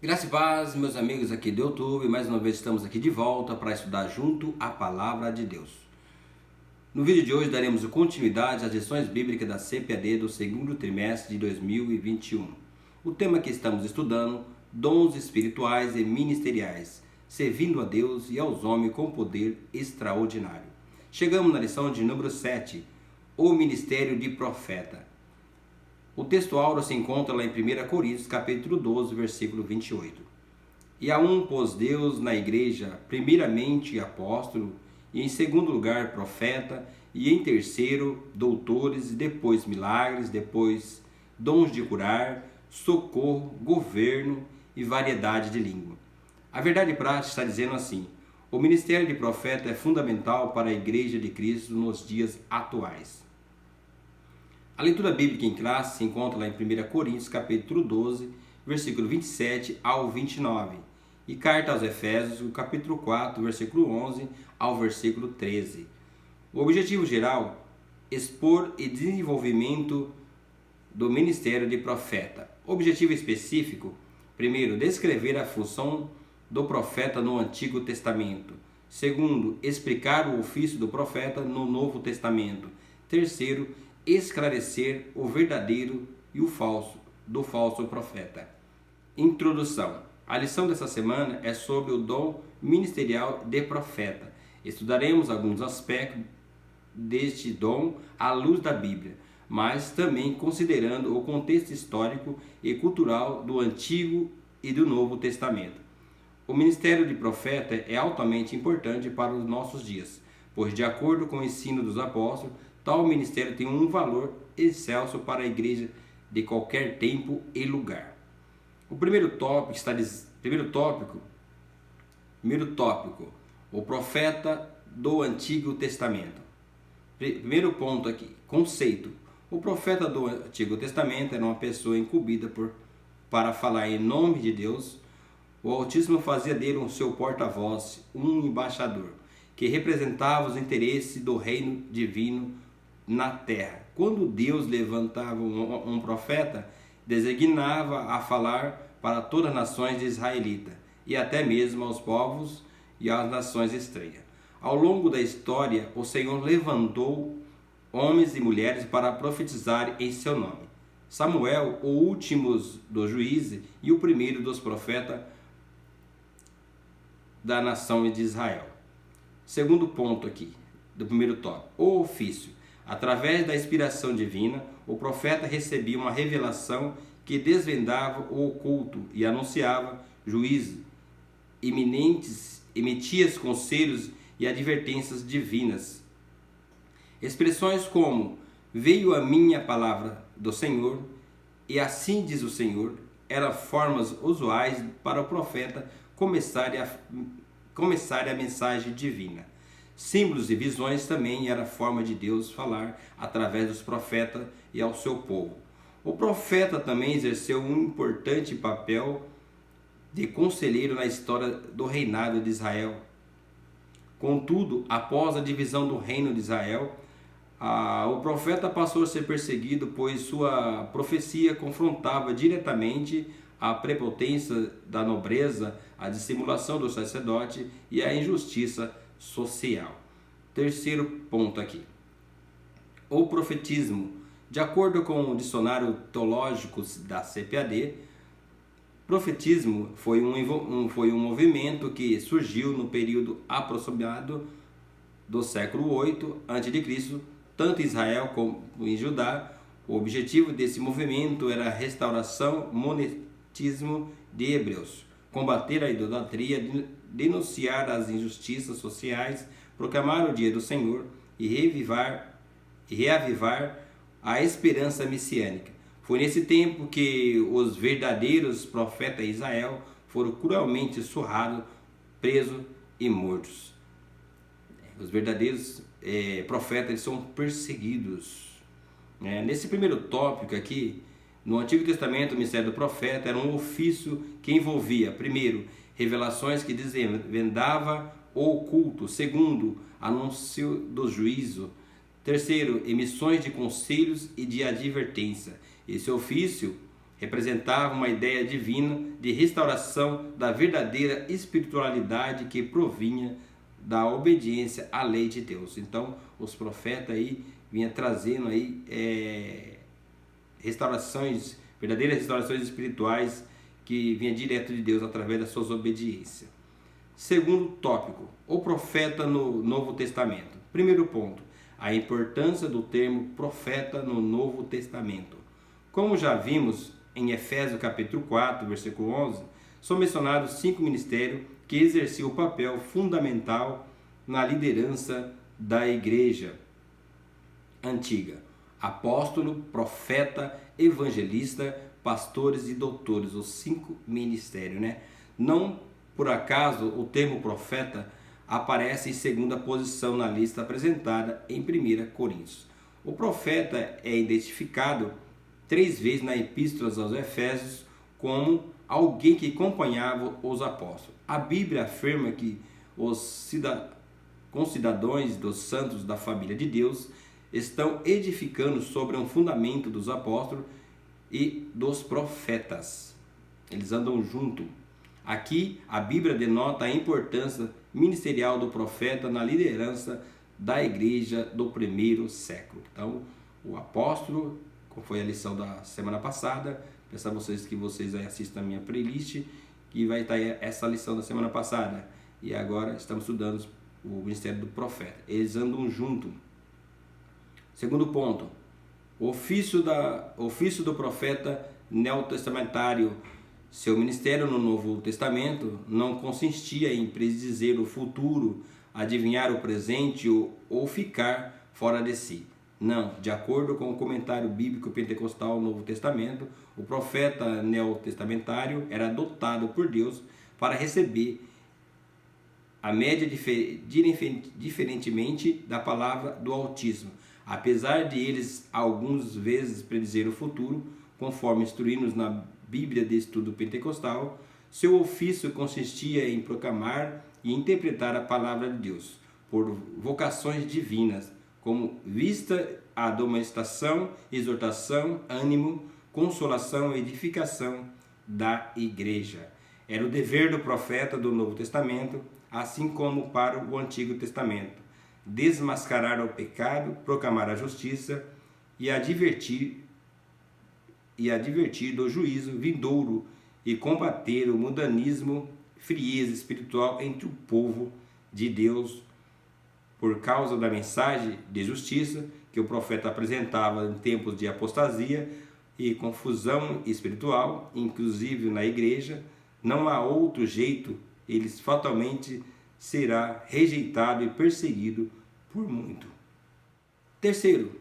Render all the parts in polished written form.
Graça e paz, meus amigos aqui do YouTube. Mais uma vez estamos aqui de volta para estudar junto a Palavra de Deus. No vídeo de hoje daremos continuidade às lições bíblicas da CPAD do segundo trimestre de 2021. O tema que estamos estudando, dons espirituais e ministeriais, servindo a Deus e aos homens com poder extraordinário. Chegamos na lição de número 7, o ministério de profeta. O texto áureo se encontra lá em 1 Coríntios, capítulo 12, versículo 28. E a um pôs Deus na igreja, primeiramente apóstolo, e em segundo lugar profeta, e em terceiro doutores, e depois milagres, depois dons de curar, socorro, governo e variedade de língua. A verdade prática está dizendo assim: o ministério de profeta é fundamental para a igreja de Cristo nos dias atuais. A leitura bíblica em classe se encontra lá em 1 Coríntios, capítulo 12, versículo 27 ao 29, e carta aos Efésios, o capítulo 4, versículo 11 ao versículo 13. O objetivo geral, expor e desenvolvimento do ministério de profeta. Objetivo específico, primeiro, descrever a função do profeta no Antigo Testamento. Segundo, explicar o ofício do profeta no Novo Testamento. Terceiro, esclarecer o verdadeiro e o falso do falso profeta. Introdução. A lição dessa semana é sobre o dom ministerial de profeta. Estudaremos alguns aspectos deste dom à luz da Bíblia, mas também considerando o contexto histórico e cultural do Antigo e do Novo Testamento. O ministério de profeta é altamente importante para os nossos dias, pois, de acordo com o ensino dos apóstolos, tal ministério tem um valor excelso para a igreja de qualquer tempo e lugar. O primeiro tópico, o profeta do Antigo Testamento. Primeiro ponto aqui, conceito. O profeta do Antigo Testamento era uma pessoa incumbida para falar em nome de Deus. O Altíssimo fazia dele um seu porta-voz, um embaixador, que representava os interesses do reino divino na terra. Quando Deus levantava um profeta, designava a falar para todas as nações de israelita e até mesmo aos povos e às nações estranhas. Ao longo da história, o Senhor levantou homens e mulheres para profetizar em seu nome. Samuel, o último dos juízes e o primeiro dos profetas da nação de Israel. Segundo ponto aqui, do primeiro tópico, o ofício. Através da inspiração divina, o profeta recebia uma revelação que desvendava o oculto e anunciava juízo iminentes, emitia conselhos e advertências divinas. Expressões como "veio a minha palavra do Senhor" e "assim diz o Senhor" eram formas usuais para o profeta começar a mensagem divina. Símbolos e visões também era a forma de Deus falar através dos profetas e ao seu povo. O profeta também exerceu um importante papel de conselheiro na história do reinado de Israel. Contudo, após a divisão do reino de Israel, o profeta passou a ser perseguido, pois sua profecia confrontava diretamente a prepotência da nobreza, a dissimulação do sacerdote e a injustiça social. Terceiro ponto aqui, o profetismo. De acordo com o dicionário teológico da CPAD, profetismo foi um movimento que surgiu no período aproximado do século 8 a.C., tanto em Israel como em Judá. O objetivo desse movimento era a restauração monetismo de hebreus, combater a idolatria, denunciar as injustiças sociais, proclamar o dia do Senhor e reavivar a esperança messiânica. Foi nesse tempo que os verdadeiros profetas de Israel foram cruelmente surrados, presos e mortos. Os verdadeiros profetas são perseguidos. Nesse primeiro tópico aqui, no Antigo Testamento, o ministério do profeta era um ofício que envolvia, primeiro, revelações que desvendava o oculto. Segundo, anúncio do juízo. Terceiro, emissões de conselhos e de advertência. Esse ofício Representava uma ideia divina de restauração da verdadeira espiritualidade que provinha da obediência à lei de Deus. Então, os profetas aí vinham trazendo aí restaurações, verdadeiras restaurações espirituais que vinha direto de Deus através das suas obediências. Segundo tópico, o profeta no Novo Testamento. Primeiro ponto, a importância do termo profeta no Novo Testamento. Como já vimos em Efésios capítulo 4, versículo 11, são mencionados 5 ministérios que exerciam o papel fundamental na liderança da igreja antiga: apóstolo, profeta, evangelista, pastores e doutores, os 5 ministérios, né? Não por acaso o termo profeta aparece em segunda posição na lista apresentada em 1 Coríntios. O profeta é identificado 3 vezes na Epístola aos Efésios como alguém que acompanhava os apóstolos. A Bíblia afirma que os concidadãos dos santos da família de Deus estão edificando sobre um fundamento dos apóstolos e dos profetas. Eles andam junto. Aqui a Bíblia denota a importância ministerial do profeta na liderança da igreja do primeiro século. Então, o apóstolo, como foi a lição da semana passada, peço a vocês que vocês assistam a minha playlist, que vai estar essa lição da semana passada. E agora estamos estudando o ministério do profeta. Eles andam junto. Segundo ponto, o ofício do profeta neotestamentário. Seu ministério no Novo Testamento não consistia em predizer o futuro, adivinhar o presente ou ficar fora de si. Não, de acordo com o comentário bíblico pentecostal no Novo Testamento, o profeta neotestamentário era dotado por Deus para receber a média diferentemente da palavra do Altíssimo. Apesar de eles algumas vezes predizer o futuro, conforme instruídos na Bíblia de Estudo Pentecostal, seu ofício consistia em proclamar e interpretar a palavra de Deus por vocações divinas, como vista a admoestação, exortação, ânimo, consolação e edificação da igreja. Era o dever do profeta do Novo Testamento, assim como para o Antigo Testamento, desmascarar o pecado, proclamar a justiça e advertir do juízo vindouro e combater o mundanismo, frieza espiritual entre o povo de Deus por causa da mensagem de justiça que o profeta apresentava em tempos de apostasia e confusão espiritual, inclusive na igreja. Não há outro jeito, ele fatalmente será rejeitado e perseguido por muito. Terceiro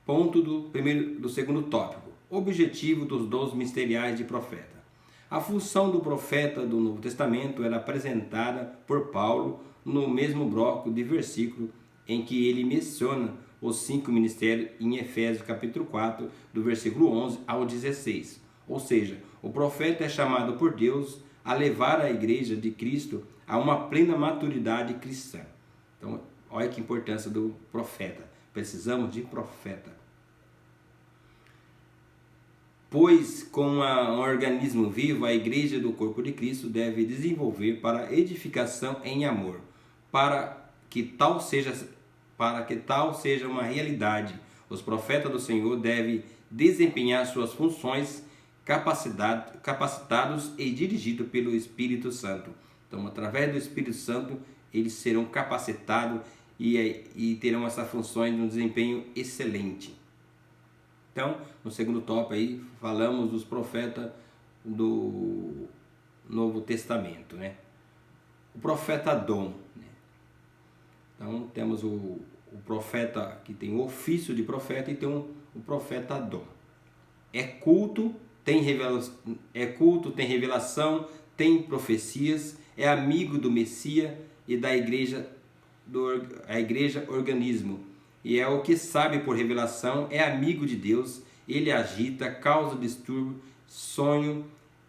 ponto do segundo tópico: objetivo dos dons ministeriais de profeta. A função do profeta do Novo Testamento era apresentada por Paulo no mesmo bloco de versículo em que ele menciona os 5 ministérios em Efésios capítulo 4, do versículo 11 ao 16. Ou seja, o profeta é chamado por Deus a levar a igreja de Cristo a uma plena maturidade cristã. Então, olha que importância do profeta. Precisamos de profeta. Pois, como um organismo vivo, a igreja do corpo de Cristo deve desenvolver para edificação em amor, para que tal seja uma realidade. Os profetas do Senhor devem desempenhar suas funções capacitados e dirigidos pelo Espírito Santo. Então, através do Espírito Santo, eles serão capacitados e terão essas funções de um desempenho excelente. Então, no segundo tópico aí, falamos dos profetas do Novo Testamento, né? O profeta Dom, né? Então, temos o profeta que tem o ofício de profeta e tem o profeta Dom. É culto, tem revelação, tem profecias, é amigo do Messias e da igreja, a igreja organismo. E é o que sabe por revelação, é amigo de Deus, ele agita, causa distúrbio, sonho,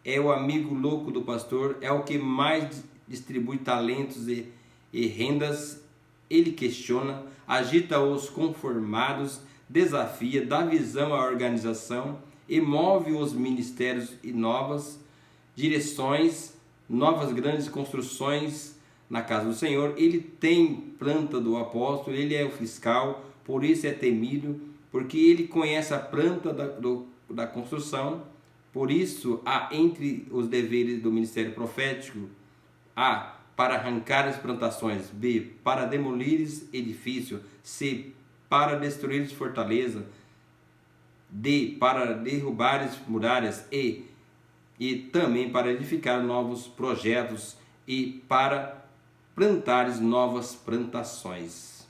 é o amigo louco do pastor, é o que mais distribui talentos e rendas, ele questiona, agita os conformados, desafia, dá visão à organização, e move os ministérios e novas direções, novas grandes construções na casa do Senhor. Ele tem planta do apóstolo, ele é o fiscal, por isso é temido, porque ele conhece a planta da construção. Por isso há entre os deveres do ministério profético: A, para arrancar as plantações; B, para demolir edifício; C, para destruir fortaleza; D, para derrubar muralhas; e também para edificar novos projetos e para plantar novas plantações.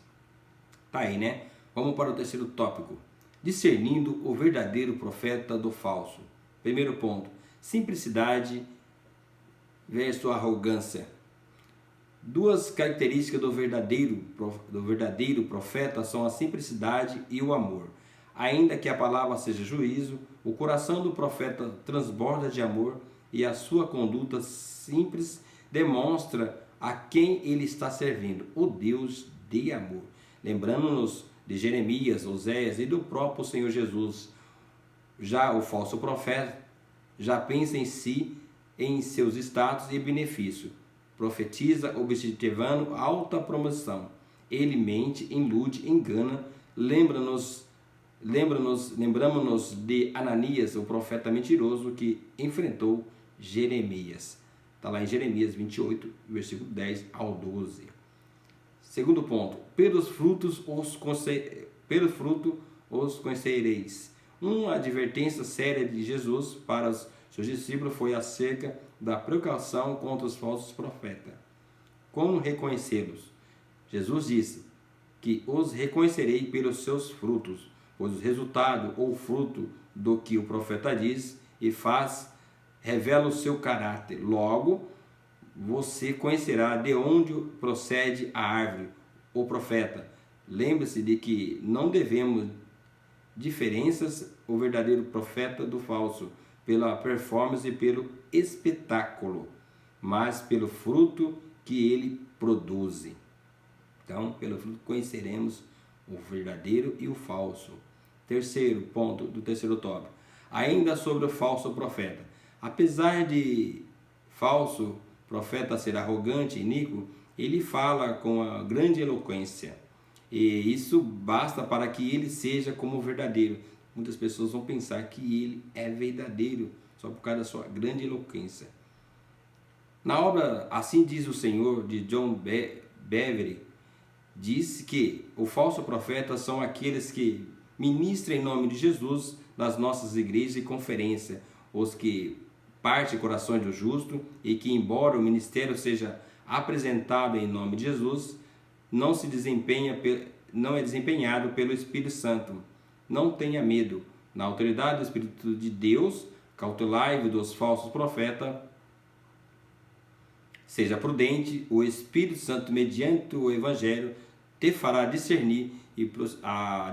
Tá aí, né? Vamos para o terceiro tópico: discernindo o verdadeiro profeta do falso. Primeiro ponto: simplicidade versus arrogância. Duas características do verdadeiro profeta são a simplicidade e o amor. Ainda que a palavra seja juízo, o coração do profeta transborda de amor e a sua conduta simples demonstra a quem ele está servindo, o Deus de amor. Lembrando-nos de Jeremias, Oséias e do próprio Senhor Jesus. Já o falso profeta já pensa em si, em seus status e benefício. Profetiza objetivando alta promoção. Ele mente, ilude, engana. Lembramos-nos de Ananias, o profeta mentiroso que enfrentou Jeremias. Está lá em Jeremias 28, versículo 10 ao 12. Segundo ponto: pelos frutos os conhecereis. Uma advertência séria de Jesus para os seus discípulos foi acerca da precaução contra os falsos profetas. Como reconhecê-los? Jesus disse que os reconhecerei pelos seus frutos, pois o resultado ou fruto do que o profeta diz e faz revela o seu caráter. Logo, você conhecerá de onde procede a árvore, o profeta. Lembre-se de que não devemos diferenças o verdadeiro profeta do falso pela performance e pelo espetáculo, mas pelo fruto que ele produz. Então, pelo fruto conheceremos o verdadeiro e o falso. Terceiro ponto do terceiro tópico: ainda sobre o falso profeta. Apesar de falso profeta ser arrogante e iníquo, ele fala com a grande eloquência. E isso basta para que ele seja como verdadeiro. Muitas pessoas vão pensar que ele é verdadeiro só por causa da sua grande eloquência. Na obra Assim Diz o Senhor, de John Bevere, diz que o falso profeta são aqueles que ministram em nome de Jesus nas nossas igrejas e conferências, os que partem corações do justo e que, embora o ministério seja apresentado em nome de Jesus, não é desempenhado pelo Espírito Santo. Não tenha medo. Na autoridade do Espírito de Deus, cautelai-vos dos falsos profetas. Seja prudente, o Espírito Santo, mediante o Evangelho, te fará discernir a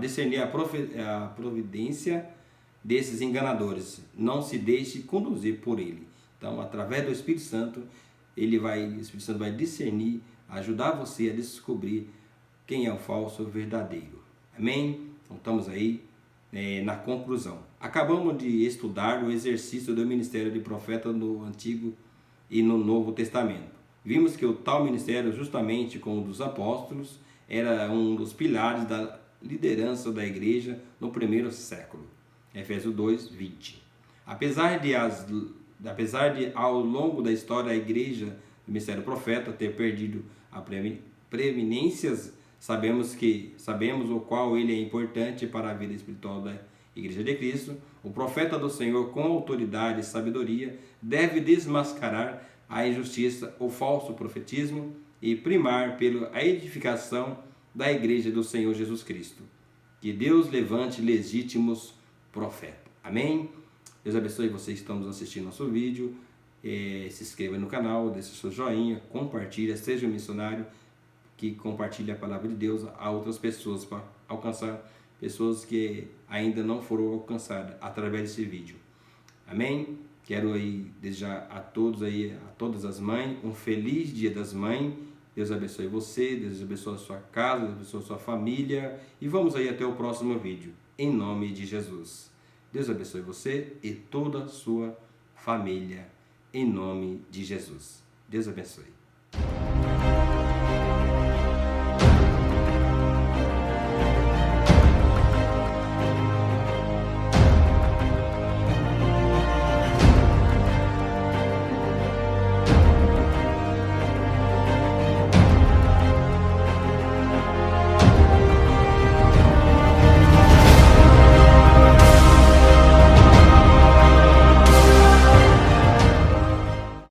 providência desses enganadores. Não se deixe conduzir por ele. Então, através do Espírito Santo, o Espírito Santo vai discernir, ajudar você a descobrir quem é o falso ou o verdadeiro. Amém? Então estamos aí na conclusão. Acabamos de estudar o exercício do ministério de profeta no Antigo e no Novo Testamento. Vimos que o tal ministério, justamente como o dos apóstolos, era um dos pilares da liderança da igreja no primeiro século. Efésios 2, 20. Apesar de ao longo da história a igreja do ministério profeta ter perdido a preeminência, sabemos o qual ele é importante para a vida espiritual da Igreja de Cristo. O profeta do Senhor, com autoridade e sabedoria, deve desmascarar a injustiça, o falso profetismo e primar pela edificação da Igreja do Senhor Jesus Cristo. Que Deus levante legítimos profetas. Amém? Deus abençoe vocês que estão nos assistindo nosso vídeo. Se inscreva no canal, deixe seu joinha, compartilhe, seja um missionário que compartilhe a palavra de Deus a outras pessoas, para alcançar pessoas que ainda não foram alcançadas através desse vídeo. Amém? Quero aí desejar a todas as mães, um feliz Dia das Mães. Deus abençoe você, Deus abençoe a sua casa, Deus abençoe a sua família. E vamos aí até o próximo vídeo. Em nome de Jesus. Deus abençoe você e toda a sua família, em nome de Jesus. Deus abençoe.